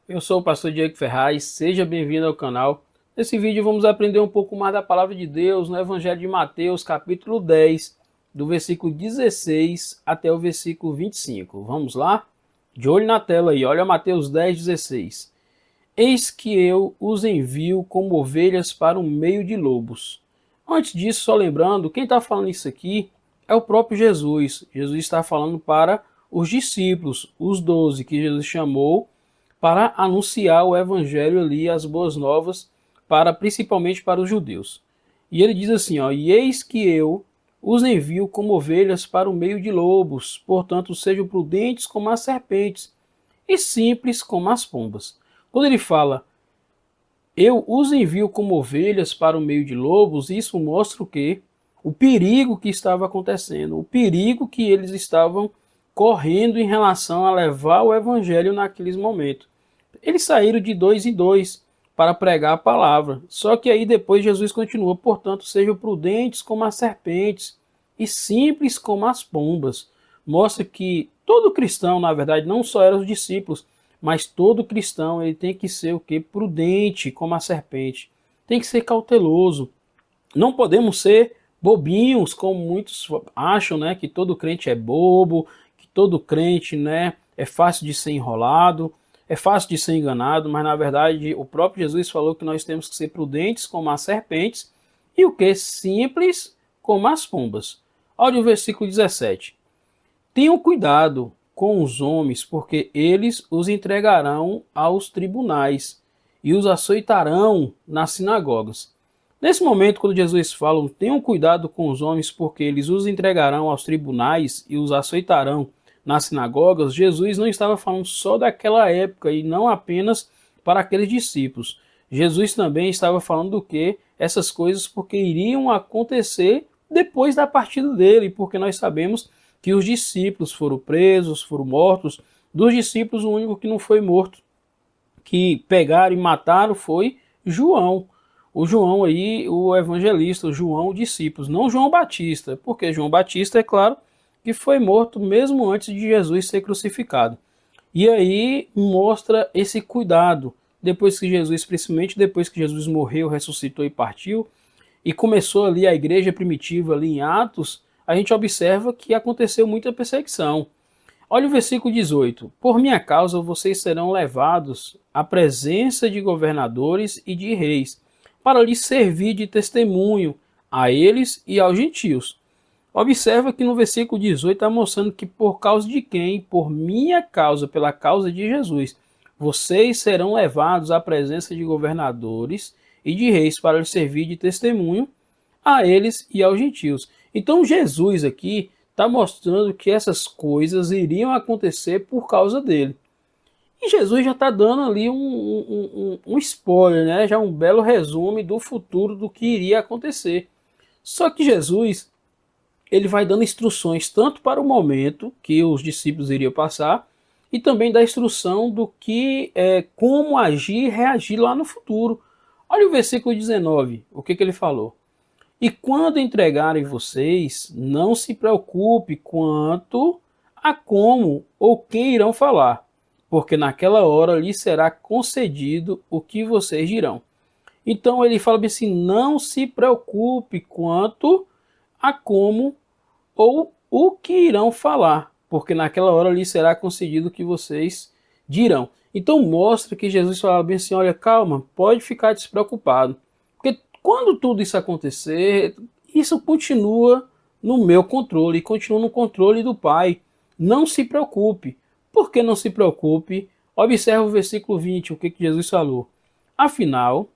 Eu sou o pastor Diego Ferraz, seja bem-vindo ao canal. Nesse vídeo vamos aprender um pouco mais da palavra de Deus no Evangelho de Mateus, capítulo 10, do versículo 16 até o versículo 25. Vamos lá? De olho na tela aí, olha Mateus 10, 16. Eis que eu os envio como ovelhas para o meio de lobos. Antes disso, só lembrando, quem está falando isso aqui é o próprio Jesus. Jesus está falando para os discípulos, os 12, que Jesus chamou para anunciar o evangelho ali, as boas novas, principalmente para os judeus. E ele diz assim, e eis que eu os envio como ovelhas para o meio de lobos, portanto sejam prudentes como as serpentes e simples como as pombas. Quando ele fala, eu os envio como ovelhas para o meio de lobos, isso mostra o quê? O perigo que estava acontecendo, o perigo que eles estavam correndo em relação a levar o evangelho naqueles momentos. Eles saíram de 2 em 2 para pregar a palavra. Só que aí depois Jesus continua, portanto, sejam prudentes como as serpentes e simples como as pombas. Mostra que todo cristão, na verdade, não só eram os discípulos, mas todo cristão ele tem que ser o quê? Prudente como a serpente. Tem que ser cauteloso. Não podemos ser bobinhos, como muitos acham, né, que todo crente é bobo, que todo crente, né, é fácil de ser enrolado, é fácil de ser enganado, mas na verdade o próprio Jesus falou que nós temos que ser prudentes como as serpentes e o que? Simples como as pombas. Olha o versículo 17. Tenham cuidado com os homens, porque eles os entregarão aos tribunais e os açoitarão nas sinagogas. Nesse momento, quando Jesus fala, tenham cuidado com os homens, porque eles os entregarão aos tribunais e os açoitarão nas sinagogas, Jesus não estava falando só daquela época e não apenas para aqueles discípulos. Jesus também estava falando do que essas coisas porque iriam acontecer depois da partida dele, porque nós sabemos que os discípulos foram presos, foram mortos. Dos discípulos, o único que não foi morto, que pegaram e mataram, foi João. O João aí, o evangelista, o João, o discípulo, não João Batista, porque João Batista, é claro, que foi morto mesmo antes de Jesus ser crucificado. E aí mostra esse cuidado, depois que Jesus, principalmente depois que Jesus morreu, ressuscitou e partiu, e começou ali a igreja primitiva ali em Atos, a gente observa que aconteceu muita perseguição. Olha o versículo 18. Por minha causa vocês serão levados à presença de governadores e de reis, para lhes servir de testemunho a eles e aos gentios. Observa que no versículo 18 está mostrando que por causa de quem? Por minha causa, pela causa de Jesus, vocês serão levados à presença de governadores e de reis para lhes servir de testemunho a eles e aos gentios. Então Jesus aqui está mostrando que essas coisas iriam acontecer por causa dele. E Jesus já está dando ali um spoiler, né? Já um belo resumo do futuro do que iria acontecer. Só que Jesus ele vai dando instruções tanto para o momento que os discípulos iriam passar e também dá instrução do que como agir e reagir lá no futuro. Olha o versículo 19, o que ele falou. E quando entregarem vocês, não se preocupe quanto a como ou quem irão falar, porque naquela hora lhes será concedido o que vocês dirão. Então ele fala assim, não se preocupe quanto a como ou o que irão falar, porque naquela hora lhes será concedido o que vocês dirão. Então mostra que Jesus fala bem assim, olha, calma, pode ficar despreocupado, porque quando tudo isso acontecer, isso continua no meu controle, continua no controle do Pai. Não se preocupe. Por que não se preocupe? Observe o versículo 20, o que Jesus falou. Afinal,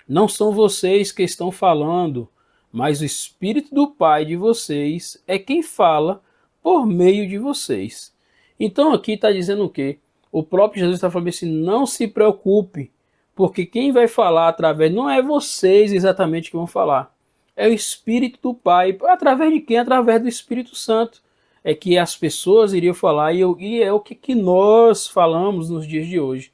não são vocês que estão falando, mas o Espírito do Pai de vocês é quem fala por meio de vocês. Então aqui está dizendo o quê? O próprio Jesus está falando assim, não se preocupe, porque quem vai falar através, não é vocês exatamente que vão falar, é o Espírito do Pai. Através de quem? Através do Espírito Santo. É que as pessoas iriam falar e é o que nós falamos nos dias de hoje.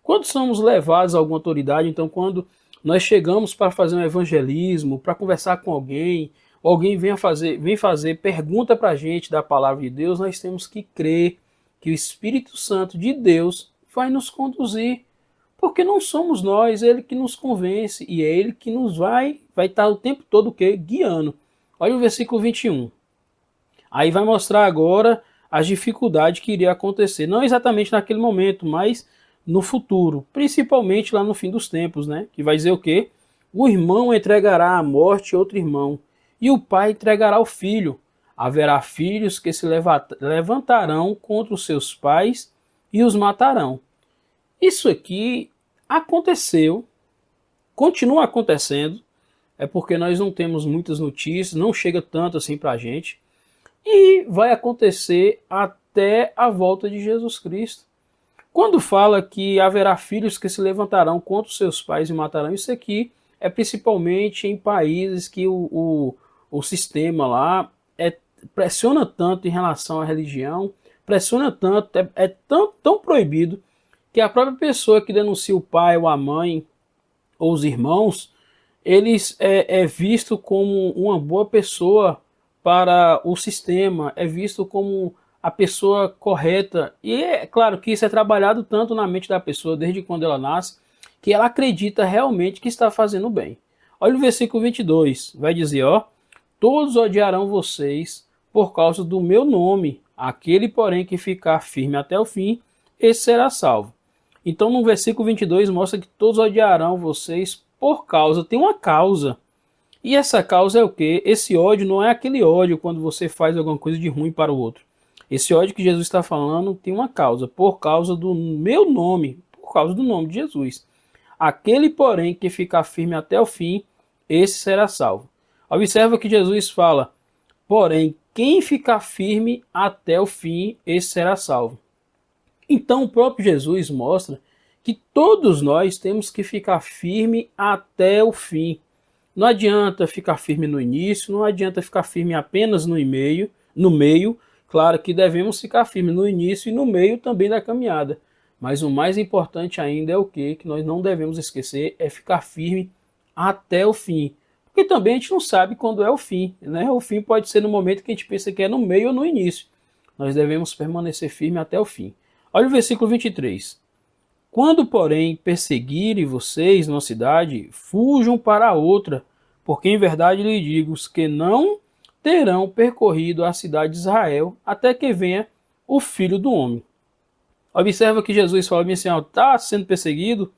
Quando somos levados a alguma autoridade, então quando nós chegamos para fazer um evangelismo, para conversar com alguém, alguém vem fazer pergunta para a gente da palavra de Deus, nós temos que crer que o Espírito Santo de Deus vai nos conduzir. Porque não somos nós, é Ele que nos convence e é Ele que nos vai estar o tempo todo o quê? Guiando. Olha o versículo 21. Aí vai mostrar agora as dificuldades que iria acontecer. Não exatamente naquele momento, mas no futuro. Principalmente lá no fim dos tempos, né? Que vai dizer o quê? O irmão entregará à morte outro irmão, e o pai entregará o filho. Haverá filhos que se levantarão contra os seus pais e os matarão. Isso aqui aconteceu, continua acontecendo, é porque nós não temos muitas notícias, não chega tanto assim para a gente, e vai acontecer até a volta de Jesus Cristo. Quando fala que haverá filhos que se levantarão contra os seus pais e matarão, isso aqui é principalmente em países que o sistema lá pressiona tanto em relação à religião, pressiona tanto, é tão proibido, que a própria pessoa que denuncia o pai ou a mãe ou os irmãos, eles é visto como uma boa pessoa para o sistema, é visto como a pessoa correta. E é claro que isso é trabalhado tanto na mente da pessoa, desde quando ela nasce, que ela acredita realmente que está fazendo bem. Olha o versículo 22, vai dizer, ó, todos odiarão vocês por causa do meu nome, aquele, porém, que ficar firme até o fim, esse será salvo. Então, no versículo 22, mostra que todos odiarão vocês por causa, tem uma causa. E essa causa é o quê? Esse ódio não é aquele ódio quando você faz alguma coisa de ruim para o outro. Esse ódio que Jesus está falando tem uma causa, por causa do meu nome, por causa do nome de Jesus. Aquele, porém, que ficar firme até o fim, esse será salvo. Observa que Jesus fala, porém, quem ficar firme até o fim, esse será salvo. Então o próprio Jesus mostra que todos nós temos que ficar firme até o fim. Não adianta ficar firme no início, não adianta ficar firme apenas no meio. Claro que devemos ficar firme no início e no meio também da caminhada. Mas o mais importante ainda é o quê? Que nós não devemos esquecer, é ficar firme até o fim. Porque também a gente não sabe quando é o fim, né? O fim pode ser no momento que a gente pensa que é no meio ou no início. Nós devemos permanecer firme até o fim. Olha o versículo 23. Quando, porém, perseguirem vocês numa cidade, fujam para outra, porque em verdade lhe digo que não terão percorrido a cidade de Israel até que venha o Filho do Homem. Observa que Jesus fala bem assim, está sendo perseguido,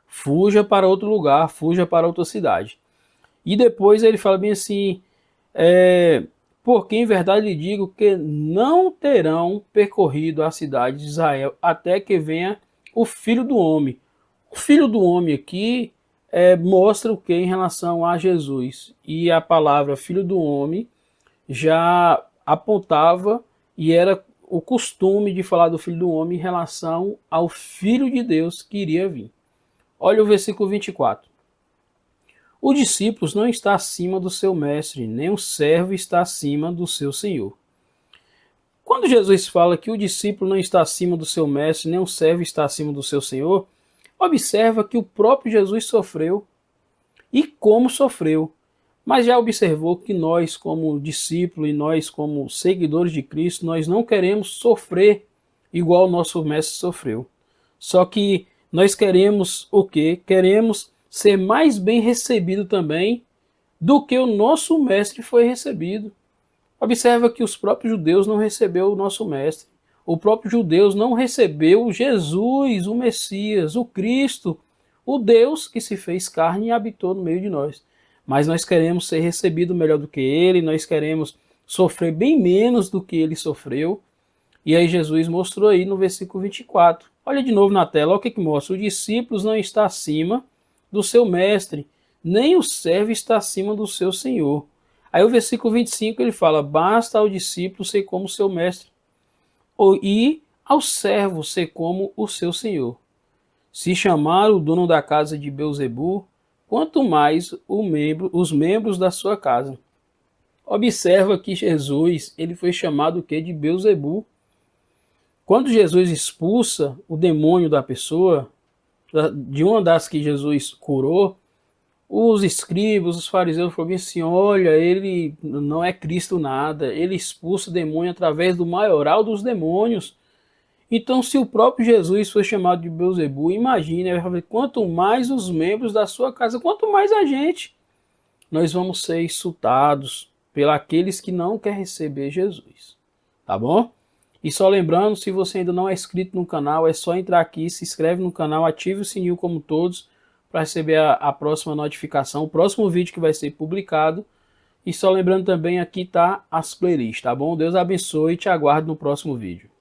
fuja para outro lugar, fuja para outra cidade. E depois ele fala bem assim, porque em verdade lhe digo que não terão percorrido a cidade de Israel até que venha o Filho do Homem. O Filho do Homem aqui mostra o que em relação a Jesus. E a palavra Filho do Homem já apontava e era o costume de falar do Filho do Homem em relação ao Filho de Deus que iria vir. Olha o versículo 24. O discípulo não está acima do seu mestre, nem o servo está acima do seu senhor. Quando Jesus fala que o discípulo não está acima do seu mestre, nem o servo está acima do seu senhor, observa que o próprio Jesus sofreu e como sofreu. Mas já observou que nós, como discípulos e nós, como seguidores de Cristo, nós não queremos sofrer igual o nosso mestre sofreu. Só que nós queremos o quê? Queremos ser mais bem recebido também do que o nosso mestre foi recebido. Observa que os próprios judeus não receberam o nosso mestre. O próprio judeus não recebeu Jesus, o Messias, o Cristo, o Deus que se fez carne e habitou no meio de nós. Mas nós queremos ser recebidos melhor do que ele, nós queremos sofrer bem menos do que ele sofreu. E aí Jesus mostrou aí no versículo 24. Olha de novo na tela, olha o que mostra. O discípulo não está acima do seu mestre, nem o servo está acima do seu senhor. Aí o versículo 25 ele fala, basta ao discípulo ser como seu mestre, e ao servo ser como o seu senhor. Se chamar o dono da casa de Beelzebu, quanto mais os membros da sua casa. Observa que Jesus ele foi chamado o quê? De Beelzebu. Quando Jesus expulsa o demônio da pessoa, de uma das que Jesus curou, os escribas, os fariseus falaram assim, olha, ele não é Cristo nada, ele expulsa o demônio através do maioral dos demônios. Então, se o próprio Jesus foi chamado de Beelzebul, imagine, quanto mais os membros da sua casa, quanto mais a gente, nós vamos ser insultados pelos que não querem receber Jesus. Tá bom? E só lembrando, se você ainda não é inscrito no canal, é só entrar aqui, se inscreve no canal, ative o sininho como todos, para receber a próxima notificação, o próximo vídeo que vai ser publicado. E só lembrando também, aqui tá as playlists, tá bom? Deus abençoe e te aguardo no próximo vídeo.